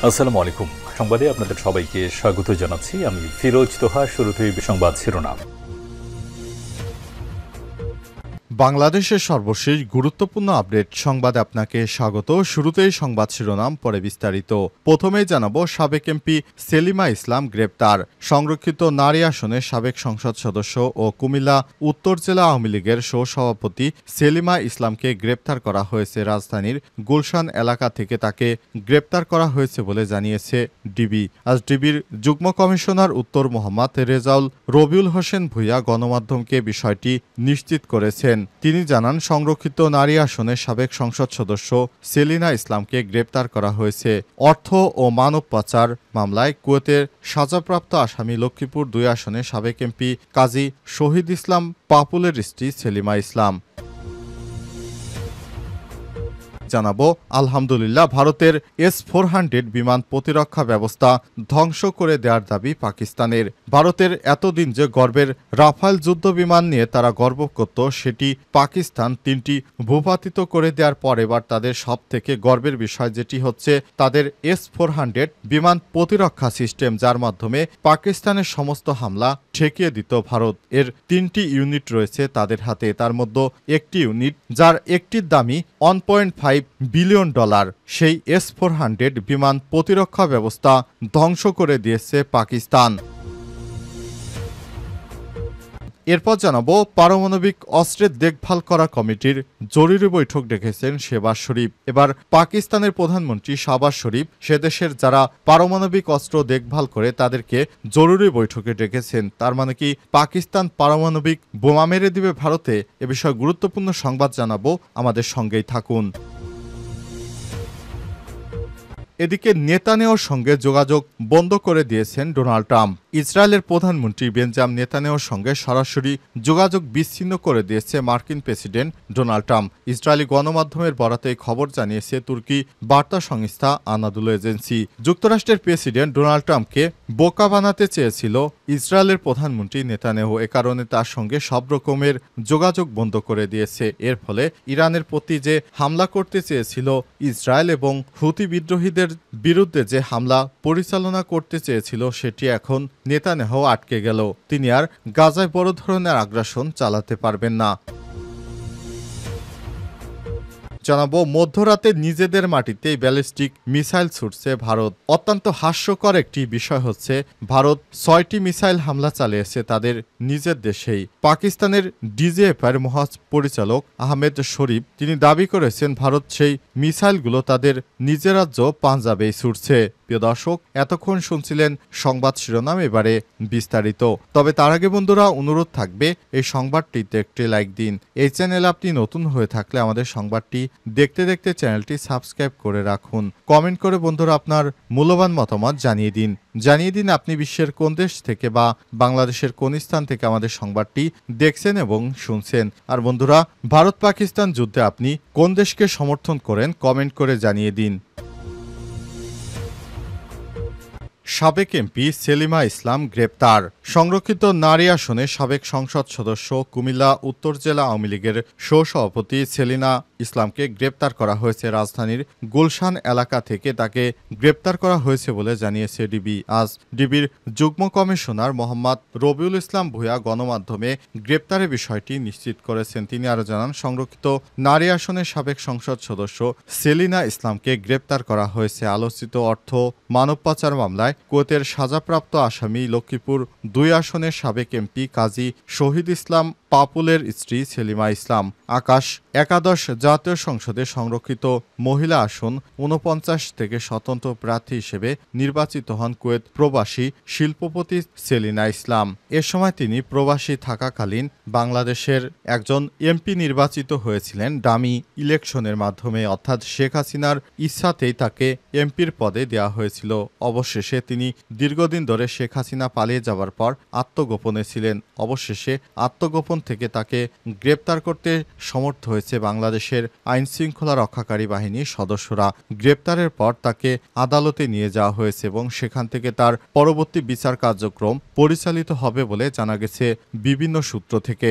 আসসালামু আলাইকুম। সংবাদে আপনাদের সবাইকে স্বাগত জানাচ্ছি। আমি ফিরোজ তোহা। শুরুতেই সংবাদ শিরোনাম। বাংলাদেশের সর্বশেষ গুরুত্বপূর্ণ আপডেট সংবাদে আপনাকে স্বাগত। শুরুতেই সংবাদ শিরোনাম, পরে বিস্তারিত। প্রথমেই জানাবো, সাবেক এমপি সেলিমা ইসলাম গ্রেপ্তার। সংরক্ষিত নারী আসনের সাবেক সংসদ সদস্য ও কুমিল্লা উত্তর জেলা আওয়ামী লীগের সহসভাপতি সেলিমা ইসলামকে গ্রেপ্তার করা হয়েছে। রাজধানীর গুলশান এলাকা থেকে তাকে গ্রেপ্তার করা হয়েছে বলে জানিয়েছে ডিবি। আজ ডিবির যুগ্ম কমিশনার উত্তর মোহাম্মদ রেজাউল রবিউল হোসেন ভূঁইয়া গণমাধ্যমকে বিষয়টি নিশ্চিত করেছেন। তিনি জানান, সংরক্ষিত নারী আসনের সাবেক সংসদ সদস্য সেলিনা ইসলামকে গ্রেপ্তার করা হয়েছে অর্থ ও মানব পাচার মামলায়। কুয়েতের সাজাপ্রাপ্ত আসামি লক্ষ্মীপুর ২ আসনের সাবেক এমপি কাজী শহীদ ইসলাম পাপুলের স্ত্রী সেলিমা ইসলাম। জানাবো, আলহামদুলিল্লাহ, ভারতের S-400 বিমান প্রতিরক্ষা ব্যবস্থা ধ্বংস করে দেওয়ার দাবি পাকিস্তানের। ভারতের এতদিন যে গর্বের রাফাল যুদ্ধ বিমান নিয়ে তারা গর্ব করত, সেটি পাকিস্তান ৩টি ভূপাতিত করে দেওয়ার পর এবার তাদের সব থেকে গর্বের বিষয় যেটি হচ্ছে তাদের S-400 বিমান প্রতিরক্ষা সিস্টেম, যার মাধ্যমে পাকিস্তানের সমস্ত হামলা ঠেকিয়ে দিত ভারত। এর ৩টি ইউনিট রয়েছে তাদের হাতে। তার মধ্যে একটি ইউনিট, যার একটির দামই $1.5 বিলিয়ন, সেই S-400 বিমান প্রতিরক্ষা ব্যবস্থা ধ্বংস করে দিয়েছে পাকিস্তান। এরপর জানাবো, পারমাণবিক অস্ত্রের দেখভাল করা কমিটির জরুরি বৈঠক ডেকেছেন শেহবাজ শরীফ। এবার পাকিস্তানের প্রধানমন্ত্রী শাহবাজ শরীফ সে দেশের যারা পারমাণবিক অস্ত্র দেখভাল করে তাদেরকে জরুরি বৈঠকে ডেকেছেন। তার মানে কি পাকিস্তান পারমাণবিক বোমা মেরে দিবে ভারতে? এ বিষয়ে গুরুত্বপূর্ণ সংবাদ জানাবো, আমাদের সঙ্গেই থাকুন। এদিকে নেতানিয়াহুর সঙ্গে যোগাযোগ বন্ধ করে দিয়েছেন ডোনাল্ড ট্রাম্প। ইসরায়েলের প্রধানমন্ত্রী বেঞ্জামিন নেতানিয়াহুর সঙ্গে সরাসরি যোগাযোগ বিচ্ছিন্ন করে দিয়েছে মার্কিন প্রেসিডেন্ট ডোনাল্ড ট্রাম্প। ইসরায়েলি গণমাধ্যমের বরাতে খবর জানিয়েছে তুর্কি বার্তা সংস্থা আনাদুলু এজেন্সি। যুক্তরাষ্ট্রের প্রেসিডেন্ট ডোনাল্ড ট্রাম্পকে বোকা বানাতে চেয়েছিল ইসরায়েলের প্রধানমন্ত্রী নেতানিয়াহু। এ কারণে তার সঙ্গে সব রকমের যোগাযোগ বন্ধ করে দিয়েছে। এর ফলে ইরানের প্রতি যে হামলা করতে চেয়েছিল ইসরায়েল এবং হুতি বিদ্রোহীদের বিরুদ্ধে যে হামলা পরিচালনা করতে চেয়েছিল, সেটি এখন নেতানিয়াহু আটকে গেল। তিনি আর গাজায় বড় ধরনের আগ্রাসন চালাতে পারবেন না। জানাবো, মধ্যরাতে নিজেদের মাটিতেই ব্যালিস্টিক মিসাইল ছুটছে ভারত। অত্যন্ত হাস্যকর একটি বিষয় হচ্ছে, ভারত 6টি মিসাইল হামলা চালিয়েছে তাদের নিজের দেশেই। পাকিস্তানের ডিজিএফআইয়ের মহাপরিচালক আহমেদ শরীফ তিনি দাবি করেছেন, ভারত সেই মিসাইলগুলো তাদের নিজের রাজ্য পাঞ্জাবেই ছুটছে। প্রিয় দর্শক, এতক্ষণ শুনছিলেন সংবাদ শিরোনাম, এবারে বিস্তারিত। তবে তার আগে বন্ধুরা, অনুরোধ থাকবে এই সংবাদটিতে একটি লাইক দিন। এই চ্যানেলে আপনি নতুন হয়ে থাকলে আমাদের সংবাদটি দেখতে দেখতে চ্যানেলটি সাবস্ক্রাইব করে রাখুন। কমেন্ট করে বন্ধুরা আপনার মূল্যবান মতামত জানিয়ে দিন আপনি বিশ্বের কোন দেশ থেকে বা বাংলাদেশের কোন স্থান থেকে আমাদের সংবাদটি দেখছেন এবং শুনছেন। আর বন্ধুরা, ভারত পাকিস্তান যুদ্ধে আপনি কোন দেশকে সমর্থন করেন কমেন্ট করে জানিয়ে দিন। সাবেক এমপি সেলিমা ইসলাম গ্রেপ্তার। সংরক্ষিত নারী আসনে সাবেক সংসদ সদস্য কুমিল্লা উত্তর জেলা আওয়ামী লীগের সহসভাপতি সেলিনা ইসলামকে গ্রেপ্তার করা হয়েছে। রাজধানীর গুলশান এলাকা থেকে তাকে গ্রেপ্তার করা হয়েছে বলে জানিয়েছে ডিবি। আজ ডিবির যুগ্ম কমিশনার মোহাম্মদ রবিউল ইসলাম ভূঁইয়া গণমাধ্যমে গ্রেপ্তারের বিষয়টি নিশ্চিত করেছেন। তিনি আরও জানান, সংরক্ষিত নারী আসনের সাবেক সংসদ সদস্য সেলিনা ইসলামকে গ্রেপ্তার করা হয়েছে আলোচিত অর্থ মানব পাচার মামলায়। কুয়েতের সাজাপ্রাপ্ত আসামি লক্ষ্মীপুর ২ আসনের সাবেক এমপি কাজী শহীদ ইসলাম পাপুলের স্ত্রী সেলিমা ইসলাম। আকাশ একাদশ জাতীয় সংসদে সংরক্ষিত মহিলা আসন ৪৯ থেকে স্বতন্ত্র প্রার্থী হিসেবে নির্বাচিত হন কুয়েত প্রবাসী শিল্পপতি সেলিনা ইসলাম। এ সময় তিনি প্রবাসী থাকাকালীন বাংলাদেশের একজন এমপি নির্বাচিত হয়েছিলেন ডামি ইলেকশনের মাধ্যমে, অর্থাৎ শেখ হাসিনার ইচ্ছাতেই তাকে এমপির পদে দেওয়া হয়েছিল। অবশেষে তিনি দীর্ঘদিন ধরে শেখ হাসিনা পালিয়ে যাওয়ার পর আত্মগোপনে ছিলেন। অবশেষে আত্মগোপন থেকে তাকে গ্রেপ্তার করতে সমর্থ হয়েছে বাংলাদেশের আইনশৃঙ্খলা রক্ষাকারী বাহিনীর সদস্যরা। গ্রেপ্তারের পর তাকে আদালতে নিয়ে যাওয়া হয়েছে এবং সেখান থেকে তার পরবর্তী বিচার কার্যক্রম পরিচালিত হবে বলে জানা গেছে বিভিন্ন সূত্র থেকে।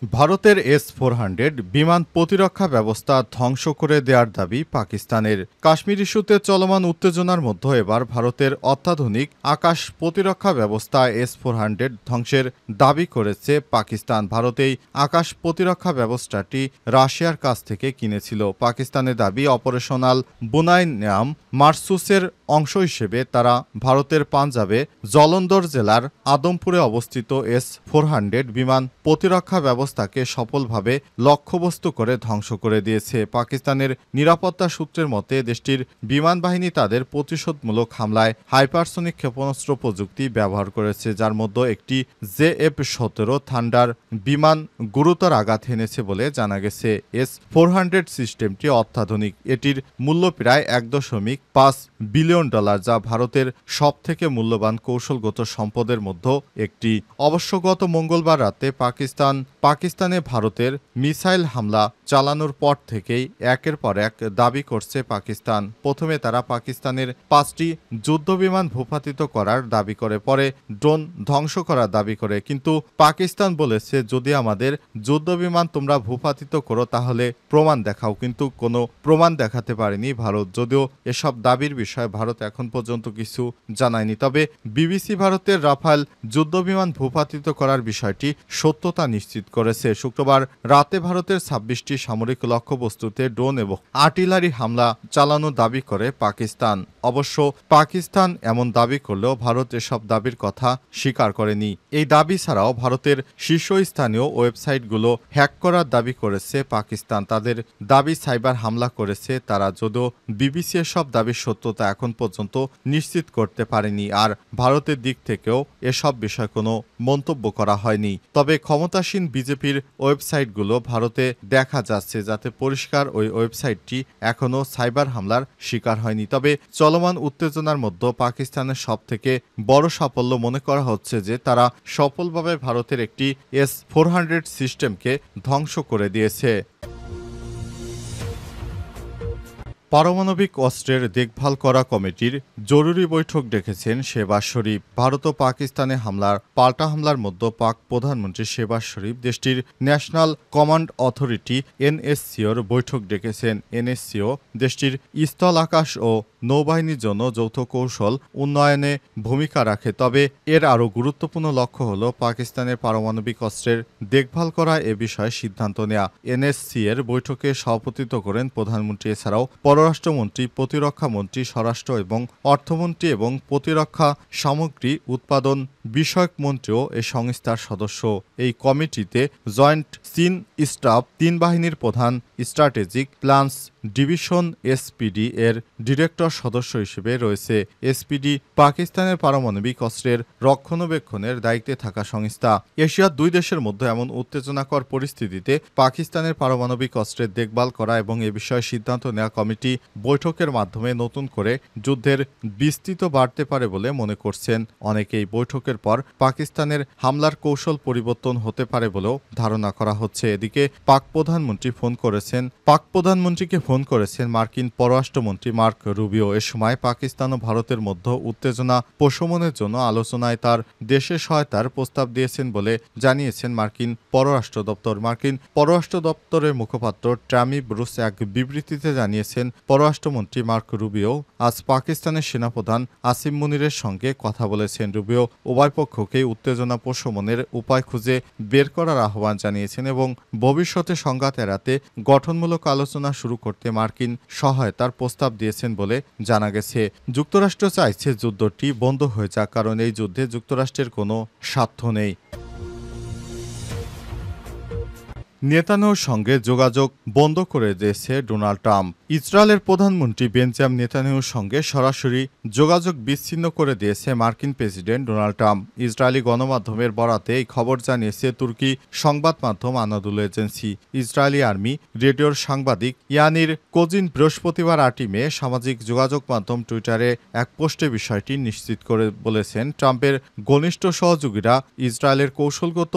ভারতের S-400 বিমান প্রতিরক্ষা ব্যবস্থা ধ্বংস করে দেওয়ার দাবি পাকিস্তানের। কাশ্মীর ইস্যুতে চলমান উত্তেজনার মধ্যে এবার ভারতের অত্যাধুনিক আকাশ প্রতিরক্ষা ব্যবস্থা S-400 ধ্বংসের দাবি করেছে পাকিস্তান। ভারত এই আকাশ প্রতিরক্ষা ব্যবস্থাটি রাশিয়ার কাছ থেকে কিনেছিল। পাকিস্তানের দাবি, অপারেশনাল বুনাইনাম মারসুসের অংশ হিসেবে তারা ভারতের পাঞ্জাবে জলন্দর জেলার আদমপুরে অবস্থিত S-400 বিমান প্রতিরক্ষা ব্যবস্থাকে সফলভাবে লক্ষ্যবস্তু করে ধ্বংস করে দিয়েছে। পাকিস্তানের নিরাপত্তা সূত্রের মতে দেশটির বিমান বাহিনী তাদের প্রতিশোধমূলক হামলায় হাইপারসনিক ক্ষেপণাস্ত্র প্রযুক্তি ব্যবহার করেছে, যার মধ্যে একটি JF-17 থান্ডার বিমান গুরুতর আঘাত হেনেছে বলে জানা গেছে। S-400 সিস্টেমটি অত্যাধুনিক। এটির মূল্য প্রায় $1.5 বিলিয়ন, যা ভারতের সবথেকে মূল্যবান কৌশলগত সম্পদের মধ্যে একটি। অবশ্য গত মঙ্গলবার রাতে পাকিস্তানে ভারতের মিসাইল হামলা চালানোর পর থেকেই একের পর এক দাবি করছে পাকিস্তান। প্রথমে তারা পাকিস্তানের 5টি যুদ্ধবিমান ভূপাতিত করার দাবি করে, পরে ড্রোন ধ্বংস করার দাবি করে। কিন্তু পাকিস্তান বলেছে, যদি আমাদের যুদ্ধবিমান তোমরা ভূপাতিত করো তাহলে প্রমাণ দেখাও। কিন্তু কোনো প্রমাণ দেখাতে পারেনি ভারত। যদিও এসব দাবির বিষয়ে ভারত এখন পর্যন্ত কিছু জানায়নি। তবে বিবিসি ভারতের রাফাল যুদ্ধবিমান ভূপাতিত করার বিষয়টি সত্যতা নিশ্চিত করেছে। শুক্রবার রাতে ভারতের 26টি সামরিক লক্ষ্যবস্তুতে ড্রোন এবং আর্টিলারি হামলা চালানোর দাবি করে পাকিস্তান। অবশ্য পাকিস্তান এমন দাবি করলেও ভারত এসব দাবির কথা স্বীকার করেনি। এই দাবি ছাড়াও ভারতের শীর্ষস্থানীয় ওয়েবসাইটগুলো হ্যাক করার দাবি করেছে পাকিস্তান। তাদের দাবি সাইবার হামলা করেছে তারা, যদিও বিবিসি এসব দাবির সত্যতা এখন পর্যন্ত নিশ্চিত করতে পারেনি। আর ভারতের দিক থেকেও এসব বিষয়ে কোনো মন্তব্য করা হয়নি। তবে ক্ষমতাসীন বিজেপির ওয়েবসাইটগুলো ভারতে দেখা যাচ্ছে, যাতে পরিষ্কার ওই ওয়েবসাইটটি এখনও সাইবার হামলার শিকার হয়নি। তবে চলমান উত্তেজনার মধ্যে পাকিস্তানের সবথেকে বড় সাফল্য মনে করা হচ্ছে যে তারা সফলভাবে ভারতের একটি S-400 সিস্টেমকে ধ্বংস করে দিয়েছে। পারমাণবিক অস্ত্রের দেখভাল করা কমিটির জরুরি বৈঠক ডেকেছেন শেহবাজ শরীফ। ভারত ও পাকিস্তানে পাল্টা হামলার মধ্যে পাক প্রধানমন্ত্রী শেহবাজ শরীফ দেশটির ন্যাশনাল কমান্ড অথরিটি NSCOর বৈঠক ডেকেছেন। NSCO দেশটির স্থল, আকাশ ও নৌবাহিনীর জন্য যৌথ কৌশল উন্নয়নে ভূমিকা রাখে। তবে এর আরও গুরুত্বপূর্ণ লক্ষ্য হল পাকিস্তানের পারমাণবিক অস্ত্রের দেখভাল করা, এ বিষয়ে সিদ্ধান্ত নেওয়া। NSC-এর বৈঠকে সভাপতিত্ব করেন প্রধানমন্ত্রী। এছাড়াও পররাষ্ট্রমন্ত্রী, প্রতিরক্ষা মন্ত্রী, স্বরাষ্ট্র এবং অর্থমন্ত্রী এবং প্রতিরক্ষা সামগ্রী উৎপাদন বিষয়ক মন্ত্রীও এই সংস্থার সদস্য। এই কমিটিতে জয়েন্ট চিফ স্টাফ, 3 বাহিনীর প্রধান, স্ট্র্যাটেজিক প্ল্যানস ডিভিশন SPD এর ডিরেক্টর সদস্য হিসেবে রয়েছে। SPD পাকিস্তানের পারমাণবিক অস্ত্রের রক্ষণাবেক্ষণের দায়িত্বে থাকা সংস্থা। এশিয়ার 2 দেশের মধ্যে এমন উত্তেজনাকর পরিস্থিতিতে পাকিস্তানের পারমাণবিক অস্ত্রের দেখভাল করা এবং এ বিষয়ে সিদ্ধান্ত নেওয়া কমিটি বৈঠকের মাধ্যমে নতুন করে যুদ্ধের বিস্তৃত বাড়তে পারে বলে মনে করছেন অনেকেই। বৈঠকের পর পাকিস্তানের হামলার কৌশল পরিবর্তন হতে পারে বলেও ধারণা করা হচ্ছে। এদিকে পাক প্রধানমন্ত্রীকে ফোন করেছেন মার্কিন পররাষ্ট্রমন্ত্রী মার্ক রুবিও। এ সময় পাকিস্তান ও ভারতের মধ্যে উত্তেজনা প্রশমনের জন্য আলোচনায় তার দেশের সহায়তার প্রস্তাব দিয়েছেন বলে জানিয়েছেন মার্কিন পররাষ্ট্র দপ্তর। মার্কিন পররাষ্ট্র দপ্তরের মুখপাত্র ট্যামি ব্রুস এক বিবৃতিতে জানিয়েছেন, পররাষ্ট্রমন্ত্রী মার্ক রুবিও আজ পাকিস্তানের সেনাপ্রধান আসিম মুনিরের সঙ্গে কথা বলেছেন। রুবিও উভয় পক্ষকেই উত্তেজনা প্রশমনের উপায় খুঁজে বের করার আহ্বান জানিয়েছেন এবং ভবিষ্যতে সংঘাত এড়াতে গঠনমূলক আলোচনা শুরু করতে মার্কিন সহায়তার প্রস্তাব দিয়েছেন বলে জানা গেছে। যুক্তরাষ্ট্র চাইছে যুদ্ধটি বন্ধ হয়ে যাক, কারণ এই যুদ্ধে যুক্তরাষ্ট্রের কোনো স্বার্থ নেই। নেতানিয়াহুর সঙ্গে যোগাযোগ বন্ধ করে দিয়েছে ডোনাল্ড ট্রাম্প। ইসরায়েলের প্রধানমন্ত্রী বেঞ্জামিন নেতানিয়াহুর সঙ্গে সরাসরি যোগাযোগ বিচ্ছিন্ন করে দিয়েছে মার্কিন প্রেসিডেন্ট ডোনাল্ড ট্রাম্প। ইসরায়েলি গণমাধ্যমের বরাতে এই খবর জানিয়েছে তুর্কি সংবাদ মাধ্যম আনাদুলু এজেন্সি। ইসরায়েলি আর্মি রেডিওর সাংবাদিক ইয়ানির কোজিন বৃহস্পতিবার 8 মে সামাজিক যোগাযোগ মাধ্যম টুইটারে এক পোস্টে বিষয়টি নিশ্চিত করে বলেছেন, ট্রাম্পের ঘনিষ্ঠ সহযোগীরা ইসরায়েলের কৌশলগত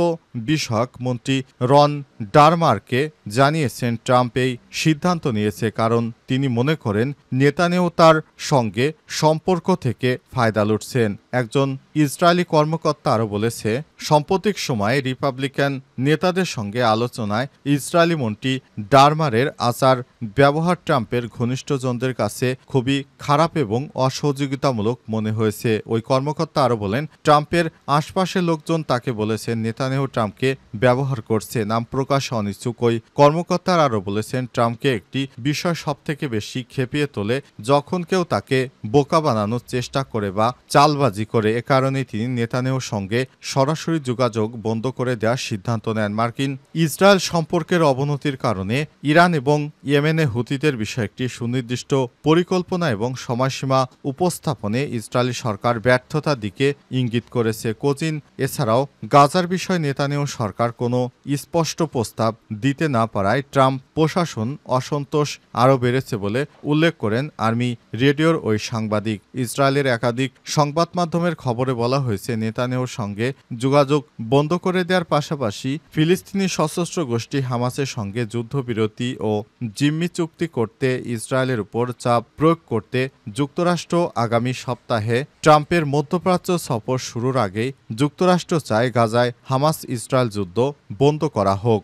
বিষয়ক মন্ত্রী রন ডারমারকে জানিয়েছেন ট্রাম্প এই সিদ্ধান্ত নিয়েছে কারণ তিনি মনে করেন নেতানিয়াহু তার সঙ্গে সম্পর্ক থেকে ফায়দা লুটছেন। একজন ইসরায়েলি কর্মকর্তা আরও বলেছে, সাম্প্রতিক সময়ে রিপাবলিকান নেতাদের সঙ্গে আলোচনায় ইসরায়েলি মন্ত্রী ডারমারের আচার ব্যবহার ট্রাম্পের ঘনিষ্ঠজনদের কাছে খুবই খারাপ এবং অসহযোগিতামূলক মনে হয়েছে। ওই কর্মকর্তা আরও বলেন, ট্রাম্পের আশপাশের লোকজন তাকে বলেছেন নেতানিয়াহু ট্রাম্পকে ব্যবহার করছে। নাম প্রকাশে অনিচ্ছুক ওই কর্মকর্তারা আরও বলেছেন, ট্রাম্পকে একটি বিষয় সবথেকে বেশি খেপিয়ে তোলে যখন কেউ তাকে বোকা বানানোর চেষ্টা করে বা চালবাজি করে। এ কারণেই তিনি নেতানিয়াহুর সঙ্গে সরাসরি যোগাযোগ বন্ধ করে দেওয়ার সিদ্ধান্ত নেন। মার্কিন ইসরায়েল সম্পর্কের অবনতির কারণে ইরান এবং ইয়েমেনে হুতিদের বিষয়ে একটি সুনির্দিষ্ট পরিকল্পনা এবং সময়সীমা উপস্থাপনে ইসরায়েলি সরকার ব্যর্থতার দিকে ইঙ্গিত করেছে। কোজিন এছাড়াও গাজার বিষয়ে নেতানিয়াহু সরকার কোনো স্পষ্ট প্রস্তাব দিতে না পারায় ট্রাম্প প্রশাসন অসন্তোষ আরও বেড়েছে বলে উল্লেখ করেন আর্মি রেডিওর ওই সাংবাদিক। ইসরায়েলের একাধিক সংবাদ মাধ্যমের খবরে বলা হয়েছে, নেতানিয়াহুর সঙ্গে যোগাযোগ বন্ধ করে দেওয়ার পাশাপাশি ফিলিস্তিনি সশস্ত্র গোষ্ঠী হামাসের সঙ্গে যুদ্ধবিরতি ও জিম্মি চুক্তি করতে ইসরায়েলের উপর চাপ প্রয়োগ করতে যুক্তরাষ্ট্র আগামী সপ্তাহে ট্রাম্পের মধ্যপ্রাচ্য সফর শুরুর আগেই যুক্তরাষ্ট্র চায় গাজায় হামাস ইসরায়েল যুদ্ধ বন্ধ করা হোক।